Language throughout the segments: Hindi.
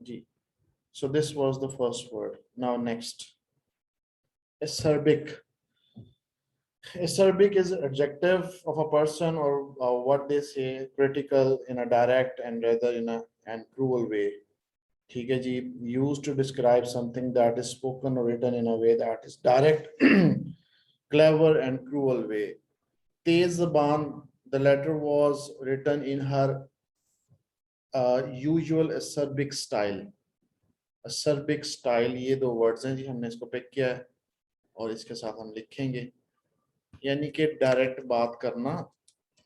Ji. So this was the first word. Now next, acerbic. Acerbic is adjective of a person or what they say, critical in a direct and rather in a and cruel way. ठीक है जी, used to describe something that is spoken or written in a way that is direct, clever and cruel way. तेज ज़बान, the letter was written in her usual acerbic style. acerbic style, ये दो words हैं जी, हमने इसको पिक किया है और इसके साथ हम लिखेंगे, यानी कि डायरेक्ट बात करना,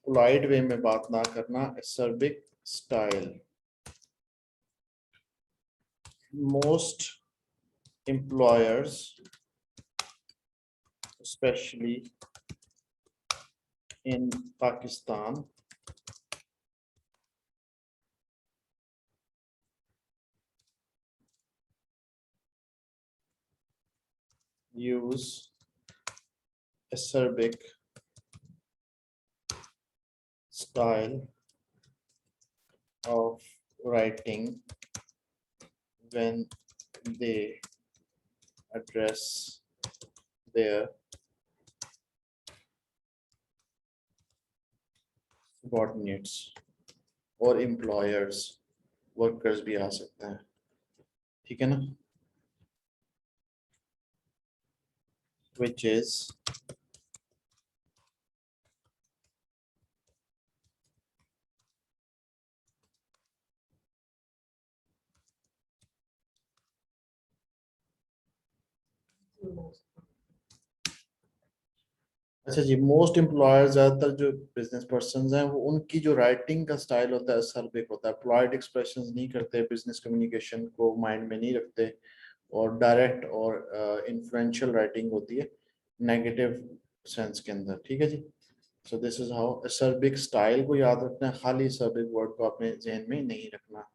पोलाइट वे में बात ना करना, acerbic style. Most employers, especially in Pakistan, use acerbic style of writing when they address their subordinates or employers, workers भी आ सकता है, ठीक है ना, which is अच्छा जी. मोस्ट एम्प्लॉयर्स, ज्यादातर जो बिजनेस पर्सन हैं वो उनकी जो राइटिंग का स्टाइल होता है असेर्बिक होता है, पोलाइट एक्सप्रेशंस नहीं करते, बिजनेस कम्युनिकेशन को माइंड में नहीं रखते और डायरेक्ट और इन्फ्लुएंशियल राइटिंग होती है नेगेटिव सेंस के अंदर, ठीक है जी. So this is how acerbic style को याद रखना है, खाली असेर्बिक वर्ड को अपने जहन में नहीं रखना.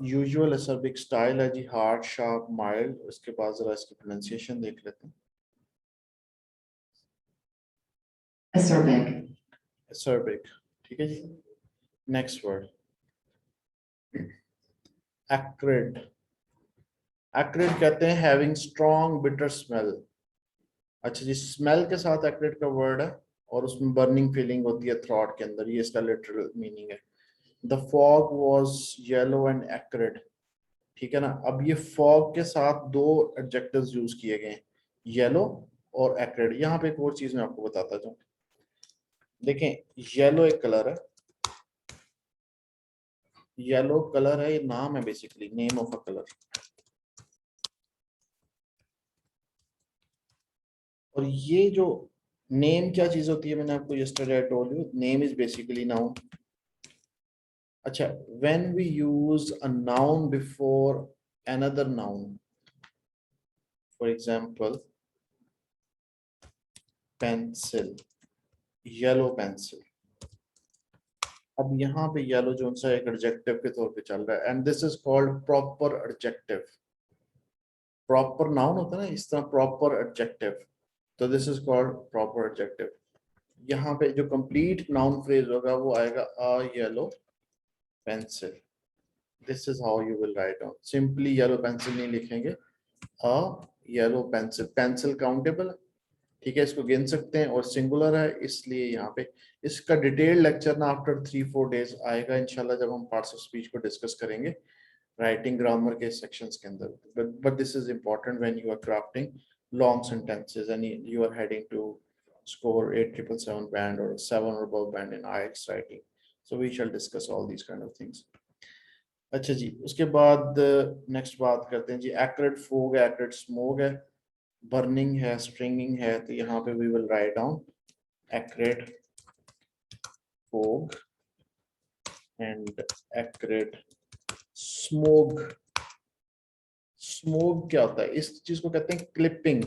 यूजुअल असेर्बिक स्टाइल है जी हार्ड, शार्प, माइल्ड. उसके बाद जरा इसकी प्रोनाउंसिएशन देख लेते हैं. Acerbic. acerbic, ठीक है जी. Next word acrid. acrid कहते हैं having strong bitter smell. अच्छा जी, स्मेल के साथ acrid का वर्ड है और उसमें बर्निंग फीलिंग होती है थ्रॉट के अंदर, ये इसका लिटरल मीनिंग है. The fog was yellow and acrid, ठीक है ना. अब ये फॉग के साथ दो एडजेक्टिव्स यूज किए गए हैं, येलो और acrid. यहाँ पे एक और चीज मैं आपको बताता जाऊँ. देखें, येलो एक कलर है, येलो कलर है, ये नाम है basically, name of a colour. और ये जो नेम क्या चीज होती है, मैंने आपको yesterday I told you, name is basically noun. अच्छा, when we use a noun before another noun, for example pencil, yellow pencil. अब यहाँ पे येलो जो सा एक एडजेक्टिव के तौर पे चल रहा है and this is called proper adjective. Proper noun होता है ना, इस तरह प्रॉपर एडजेक्टिव, तो this is called proper adjective. यहाँ पे जो कंप्लीट नाउन फ्रेज होगा वो आएगा a yellow pencil. This is how you will write down. Simply yellow pencil नहीं लिखेंगे, a yellow pencil. Pencil countable, ठीक है, इसको गिन सकते हैं और सिंगुलर है, इसलिए यहाँ पे इसका डिटेल लेक्चर ना आफ्टर 3-4 डेज आएगा इंशाल्लाह, जब हम पार्ट्स ऑफ स्पीच को डिस्कस करेंगे राइटिंग ग्रामर के सेक्शंस के अंदर. But this is important when you are crafting long sentences and you are heading to score 8777 band or 7 or above band in IELTS writing. So we shall discuss all these kind of things. अच्छा जी, उसके बाद नेक्स्ट बात करते हैं जी. एक्रेड फोग है, एक्रेड स्मोक है, बर्निंग है, स्ट्रिंगिंग है, तो यहाँ पे we will write down acrid fog and acrid smoke. Smoke क्या होता है, इस चीज को कहते हैं क्लिपिंग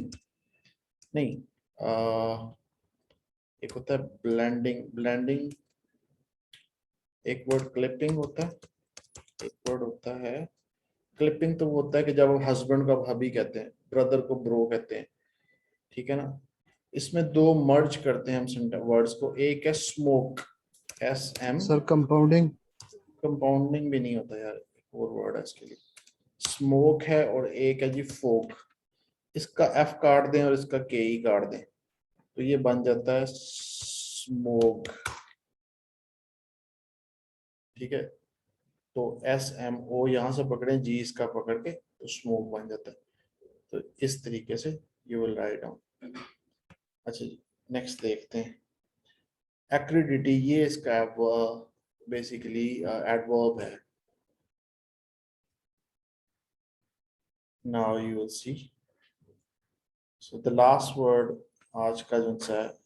नहीं, एक होता है ब्लेंडिंग. ब्लेंडिंग एक वर्ड, क्लिपिंग होता है एक वर्ड होता है. क्लिपिंग तो वो होता है कि जब हम हस्बैंड को भाभी कहते हैं, ब्रदर को ब्रो कहते हैं, ठीक है ना. इसमें दो मर्ज करते हैं हम वर्ड्स को. एक है smoke, S M. Sir compounding. Compounding भी नहीं होता यार, फोर वर्ड है इसके लिए, स्मोक है और एक है जी फोक। इसका एफ काट दें और इसका के ही काट दें तो ये बन जाता है स्मोक। ठीक है, तो एस एम ओ यहां से पकड़े, जी इसका पकड़ के तो स्मोक बन जाता है। तो इस तरीके से यू विल राइट डाउन। अच्छा जी, नेक्स्ट देखते हैं एक्रिडिटी। ये इसका बेसिकली एडवर्ब है। Now you will see, so the last word आज का जो सा है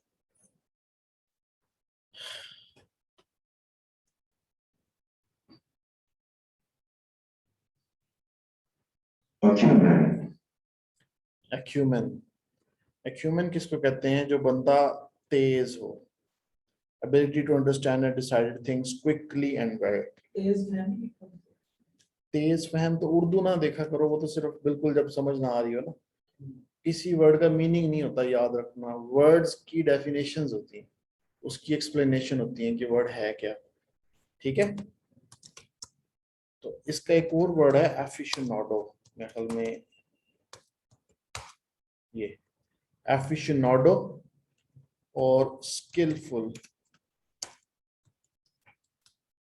Acumen. एक्यूमेन। एक्यूमेन किसको कहते हैं? जो बंदा तेज हो, ability to understand and decide things quickly and well। तेज फहम तो उर्दू ना देखा करो, वो तो सिर्फ बिल्कुल जब समझ ना आ रही हो ना। किसी वर्ड का मीनिंग नहीं होता याद रखना, वर्ड्स की डेफिनेशंस होती हैं, उसकी एक्सप्लेनेशन होती है कि वर्ड है क्या। ठीक है, तो इसका एक और वर्ड है एफिशनाडो। मेरे ख्याल में ये एफिशनाडो और स्किलफुल।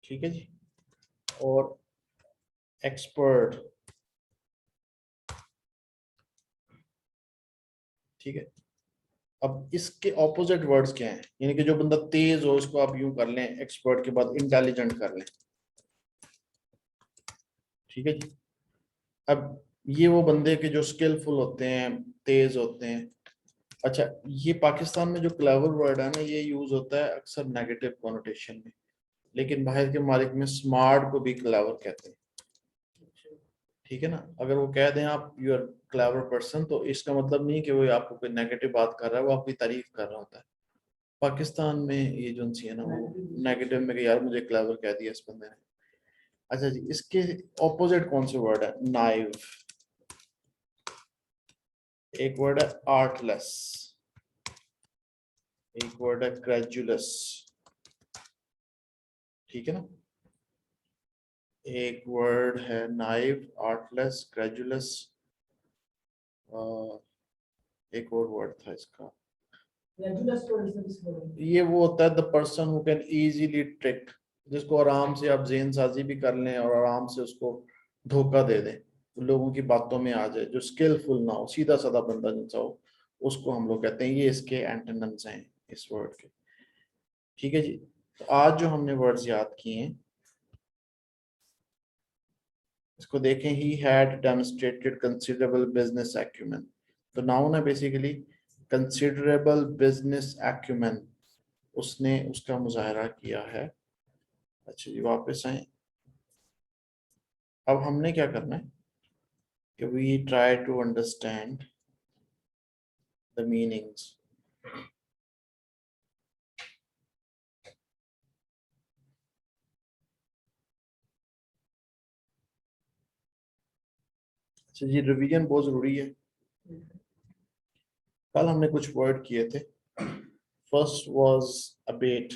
ठीक है जी, और एक्सपर्ट। ठीक है, अब इसके ऑपोजिट वर्ड्स क्या हैं? यानी कि जो बंदा तेज हो इसको आप यूं कर लें, एक्सपर्ट के बाद इंटेलिजेंट कर लें। ठीक है जी, अब ये वो बंदे के जो स्किलफुल होते हैं, तेज होते हैं। अच्छा, ये पाकिस्तान में जो क्लेवर वर्ड है ना, ये यूज होता है अक्सर नेगेटिव कॉनोटेशन में, लेकिन बाहर के मालिक में स्मार्ट को भी क्लेवर कहते हैं। ठीक है ना, अगर वो कह दें आप यू आर क्लेवर पर्सन, तो इसका मतलब नहीं कि वो आपको कोई नेगेटिव बात कर रहा है, वो आपकी तारीफ कर रहा होता है। पाकिस्तान में ये जो सी है ना, वो नेगेटिव में कि यार मुझे क्लेवर कह दिया इस बंदे ने। अच्छा जी, इसके ऑपोजिट कौन से वर्ड है? नाइव। एक वर्ड है आर्टलेस, एक वर्ड है क्रेजुलस। ठीक है ना, एक वर्ड है नाइव, आर्टलेस, क्रेजुलस। एक और वर्ड था इसका, ये वो होता है the person who can easily trick, जिसको आराम से आप जेन साजी भी कर लें और आराम से उसको धोखा दे दें, लोगों की बातों में आ जाए, जो स्किलफुल ना हो, सीधा साधा बंदा जिनसा हो, उसको हम लोग कहते हैं। ये इसके एंटोनिम्स हैं इस वर्ड के। ठीक है जी, तो आज जो हमने वर्ड्स याद किए हैं इसको देखें। He had demonstrated considerable business acumen. तो नाउन है बेसिकली कंसिडरेबल बिजनेस एक्यूमेन, उसने उसका मुजाहरा किया है। अच्छा जी, वापस आए। अब हमने क्या करना है कि we try to understand the meanings. अच्छा जी, रिवीजन बहुत जरूरी है। कल हमने कुछ वर्ड किए थे। First was abate.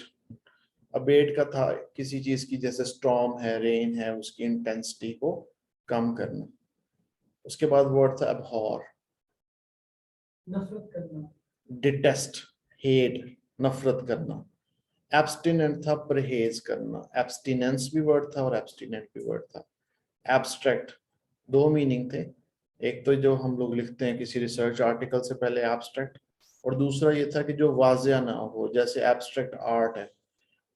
अबेट का था किसी चीज की, जैसे स्टॉर्म है, रेन है, उसकी इंटेंसिटी को कम करना। उसके बाद वर्ड था अबहॉर, नफरत करना। डिटेस्ट, हेट, नफरत करना। एब्स्टिनेंट था परहेज करना, एब्स्टिनेंस भी वर्ड था और एब्स्टिनेंट भी वर्ड था। एब्स्ट्रैक्ट, दो मीनिंग थे। एक तो जो हम लोग लिखते हैं किसी रिसर्च आर्टिकल से पहले एब्स्ट्रैक्ट, और दूसरा ये था कि जो वाजिया ना हो, जैसे एब्स्ट्रैक्ट आर्ट है।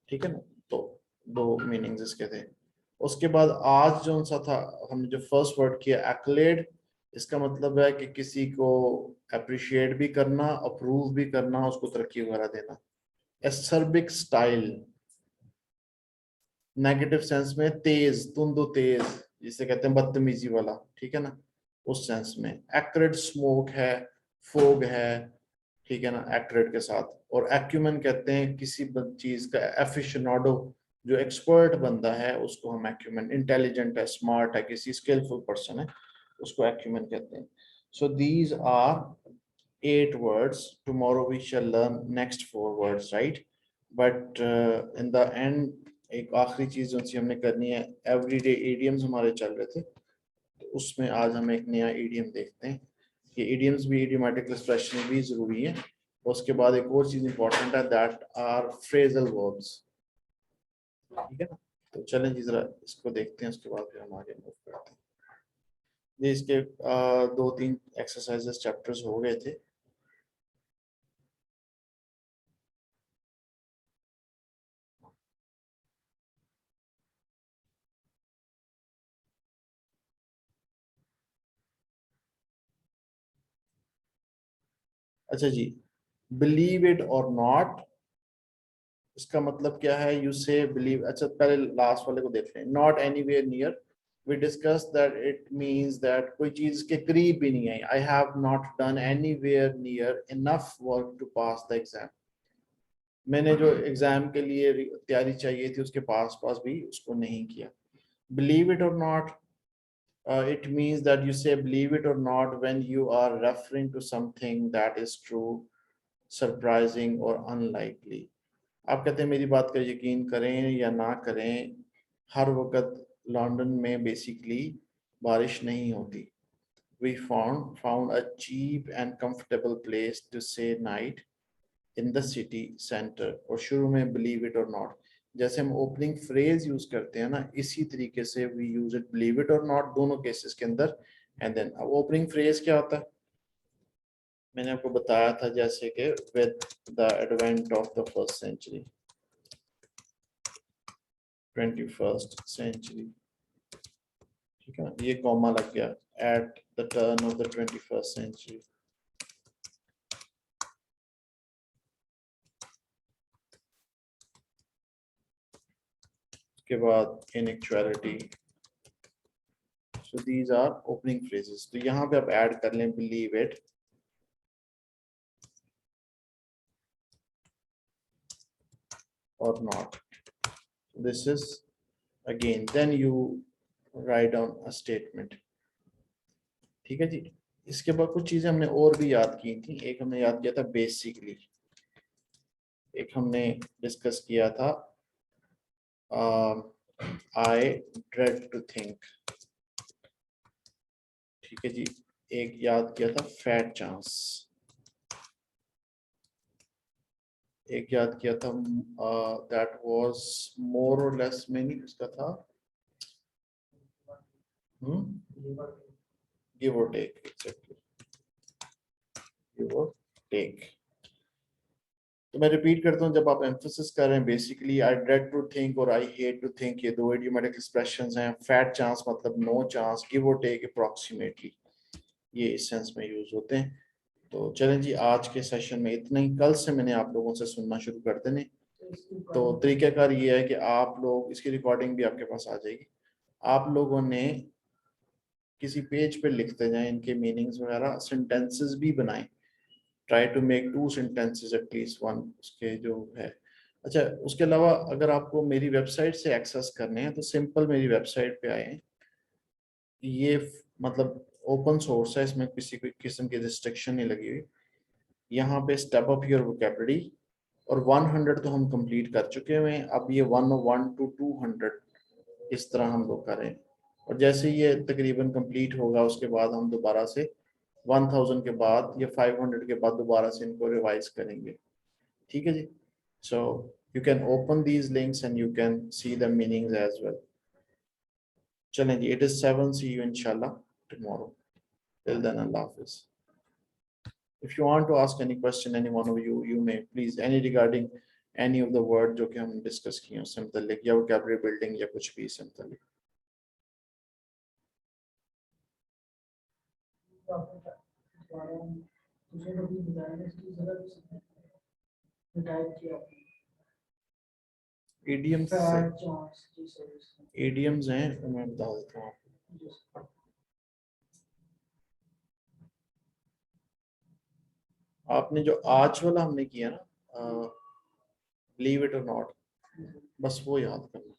ठीक है ना, तो दो मीनिंग्स इसके थे। उसके बाद आज जो सा था, हमने जो फर्स्ट वर्ड किया एक्लेड, इसका मतलब है कि किसी को अप्रिशिएट भी करना, अप्रूव भी करना, उसको तरक्की वगैरह देना। एसर्बिक स्टाइल, नेगेटिव सेंस में तेज, तुंदो तेज, जिसे कहते हैं बदतमीजी वाला। ठीक है ना, उस सेंस में। एक्रेड स्मोक है, फोग है। ठीक है ना, एक्रेड के साथ। और एक्यूमेन कहते हैं किसी चीज का, एफिशनाडो जो एक्सपर्ट बंदा है उसको हम एक्यूमेन, इंटेलिजेंट है, स्मार्ट है, किसी स्किलफुल पर्सन है, उसको एक्यूमेन कहते हैं। So these are 8 words. Tomorrow we shall learn next 4 words, right? But in the end, एक आखिरी चीज जो सी हमने करनी है, एवरीडे इडियम्स हमारे चल रहे थे, तो उसमें आज हम एक नया इडियम देखते हैं। ये इडियम्स भी, इडियोमेटिक एक्सप्रेशन भी जरूरी है। उसके बाद एक और चीज इंपॉर्टेंट है, दैट आर फ्रेजल वर्ब्स। ठीक है ना, तो चलें जी जरा इसको देखते हैं, उसके बाद फिर हम आगे मूव करते हैं। ये इसके 2-3 एक्सरसाइजेस चैप्टर्स हो गए थे। अच्छा जी, बिलीव इट और नॉट, इसका मतलब क्या है? यू से बिलीव। अच्छा पहले लास्ट वाले को देख लें, not anywhere near. We discuss that it means that कोई चीज के करीब भी नहीं आई। I have not done anywhere near enough work to pass the exam. मैंने जो एग्जाम के लिए तैयारी चाहिए थी उसके पास पास भी उसको नहीं किया। बिलीव इट और not, it means that you say believe it or not when you are referring to something that is true, surprising or unlikely. आप कहते हैं मेरी बात का यकीन करें या ना करें, हर वक्त लंदन में बेसिकली बारिश नहीं होती। We found a cheap and comfortable place to stay night in the city center। और शुरू में believe it or not, जैसे हम ओपनिंग फ्रेज यूज करते हैं ना, इसी तरीके से we use it believe it और नॉट दोनों केसेस के अंदर। एंड देन अब ओपनिंग फ्रेज क्या होता है, मैंने आपको बताया था, जैसे कि with the advent of the first century, 21st century, ठीक है ना, ये कॉमा लग गया, at the turn of the 21st century. उसके बाद इनएक्चुअलिटी। So these are opening phrases। तो यहाँ पे आप ऐड कर लें believe it or not। This is again, then you write down a statement। ठीक है जी। इसके बाद कुछ चीजें हमने और भी याद की थी। एक हमने याद किया था बेसिकली, एक हमने डिस्कस किया था आई ड्रेड टू थिंक। ठीक है जी। एक याद किया था फैट चांस। एक याद किया था दैट वाज मोर और लेस मीनिंग, उसका था गिव और टेक। एग्जैक्टली, गिव और टेक। तो मैं रिपीट करता हूँ, जब आप एम्फोसिस कर रहे हैं basically I dread to think और आई हेट टू थिंक, ये दो इडियोमेटिक एक्सप्रेशंस हैं। फैट चांस मतलब नो चांस, गिव और टेक अप्रॉक्सीमेटली, ये इस सेंस में यूज होते हैं। तो चलें जी, आज के सेशन में इतना ही। कल से मैंने आप लोगों से सुनना शुरू कर देने। तो तरीकाकार ये है कि आप लोग, इसकी रिकॉर्डिंग भी आपके पास आ जाएगी, आप लोगों ने किसी पेज पे लिखते जाएं इनके मीनिंग्स वगैरह, सेंटेंसेस भी बनाएं। Try to make 2 sentences at least 1 उसके जो है। अच्छा, उसके अलावा अगर आपको मेरी वेबसाइट से एक्सेस करने हैं तो सिंपल मेरी वेबसाइट पे आए। ये मतलब ओपन सोर्स है, इसमें किसी किस्म की रिस्ट्रिक्शन नहीं लगी हुई। यहाँ पे स्टेप अप योर वोकैबुलरी, और 100 तो हम कंप्लीट कर चुके हैं। अब ये 101 to 200 इस तरह हम लोग करें, और जैसे ये तकरीबन कंप्लीट होगा उसके बाद हम दोबारा से 1000 के बाद या 500 के बाद दोबारा से इनको रिवाइज करेंगे। ठीक है जी। So you can open these links and you can see the meanings as well. चलें जी, इट इज 7, सी यू इंशाल्लाह टुमारो। टिल देन, अल्लाह हाफिज। If you want to ask any question, any one of you, you may please, any regarding any of the word जो कि हम डिस्कस किए उससे मुताल्लिक, या vocabulary building या कुछ भी इससे मुताल्लिक। idioms idioms हैं, मैं बता देता हूँ आपको। आपने जो आज वाला हमने किया ना, believe it or not, बस वो याद करना।